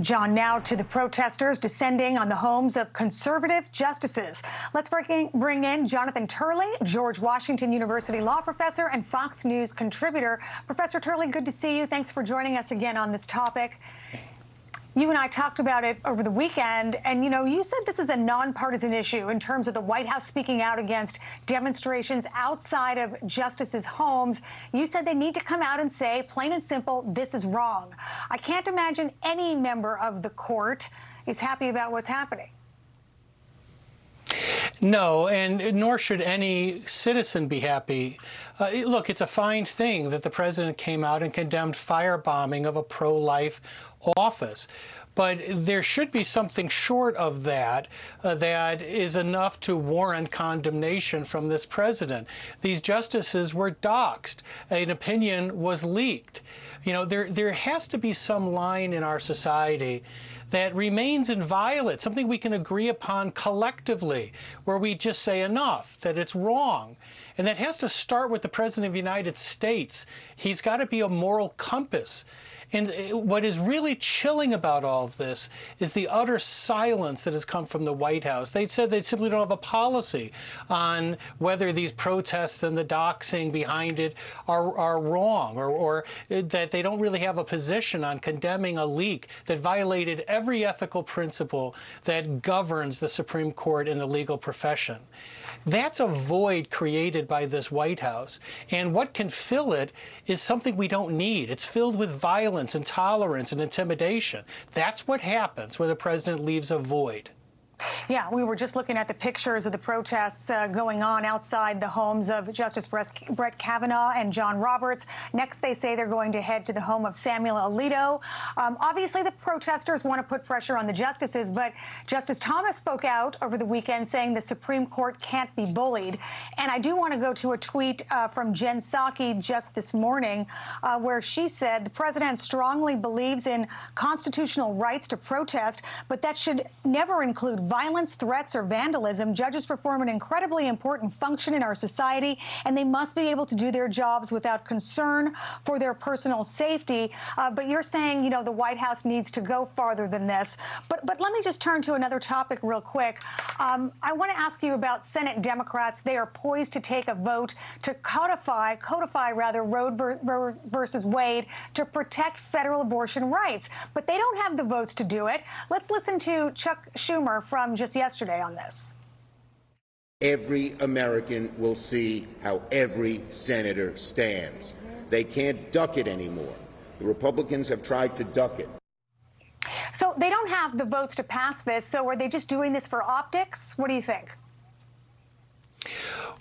John, now to the protesters descending on the homes of conservative justices. Let's bring in Jonathan Turley, George Washington University law professor and Fox News contributor. Professor Turley, good to see you. Thanks for joining us again on this topic. You and I talked about it over the weekend, and, you said this is a nonpartisan issue in terms of the White House speaking out against demonstrations outside of justices' homes. You said they need to come out and say, plain and simple, this is wrong. I can't imagine any member of the court is happy about what's happening. No, and nor should any citizen be happy. Look, it's a fine thing that the president came out and condemned firebombing of a pro-life office. But there should be something short of that that is enough to warrant condemnation from this president. These justices were doxxed. An opinion was leaked. There has to be some line in our society that remains inviolate, something we can agree upon collectively, where we just say enough, that it's wrong. And that has to start with the President of the United States. He's got to be a moral compass. And what is really chilling about all of this is the utter silence that has come from the White House. They said they simply don't have a policy on whether these protests and the doxing behind it are wrong, or that they don't really have a position on condemning a leak that violated every ethical principle that governs the Supreme Court and the legal profession. That's a void created by this White House. And what can fill it is something we don't need. It's filled with violence, intolerance, and intimidation. That's what happens when the president leaves a void. Yeah, we were just looking at the pictures of the protests going on outside the homes of Justice Brett Kavanaugh and John Roberts. Next, they say they're going to head to the home of Samuel Alito. Obviously, the protesters want to put pressure on the justices, but Justice Thomas spoke out over the weekend saying the Supreme Court can't be bullied. And I do want to go to a tweet from Jen Psaki just this morning where she said the president strongly believes in constitutional rights to protest, but that should never include violence, threats, or vandalism. Judges perform an incredibly important function in our society, and they must be able to do their jobs without concern for their personal safety. But you're saying, the White House needs to go farther than this. But let me just turn to another topic real quick. I want to ask you about Senate Democrats. They are poised to take a vote to codify Roe versus Wade to protect federal abortion rights. But they don't have the votes to do it. Let's listen to Chuck Schumer from just yesterday on this. Every American will see how every senator stands. They can't duck it anymore. The Republicans have tried to duck it. So they don't have the votes to pass this, so are they just doing this for optics? What do you think?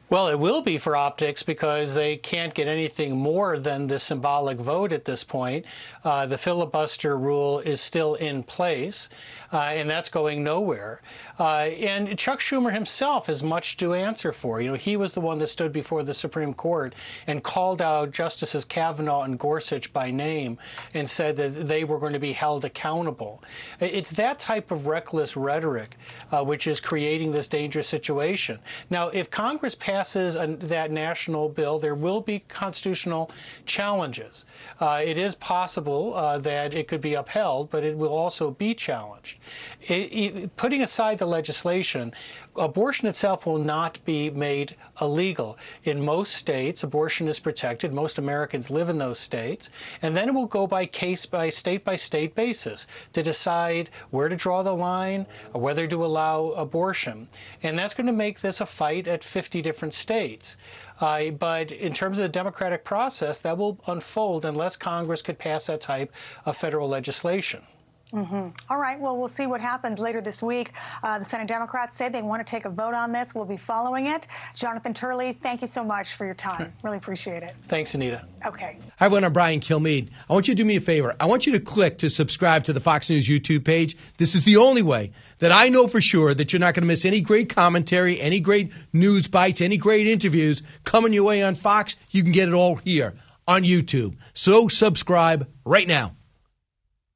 Well, it will be for optics because they can't get anything more than the symbolic vote at this point. The filibuster rule is still in place, and that's going nowhere. And Chuck Schumer himself has much to answer for. He was the one that stood before the Supreme Court and called out Justices Kavanaugh and Gorsuch by name and said that they were going to be held accountable. It's that type of reckless rhetoric which is creating this dangerous situation. Now, if Congress passes that national bill, there will be constitutional challenges. It is possible that it could be upheld, but it will also be challenged. Putting aside the legislation, abortion itself will not be made illegal. In most states, abortion is protected. Most Americans live in those states. And then it will go by state-by-state basis to decide where to draw the line or whether to allow abortion. And that's going to make this a fight at 50 different states. But in terms of the democratic process, that will unfold unless Congress could pass that type of federal legislation. All right. Well, we'll see what happens later this week. The Senate Democrats say they want to take a vote on this. We'll be following it. Jonathan Turley, thank you so much for your time. Really appreciate it. Thanks, Anita. Okay. Hi, everyone. I'm Brian Kilmeade. I want you to do me a favor. I want you to click to subscribe to the Fox News YouTube page. This is the only way that I know for sure that you're not going to miss any great commentary, any great news bites, any great interviews coming your way on Fox. You can get it all here on YouTube. So subscribe right now.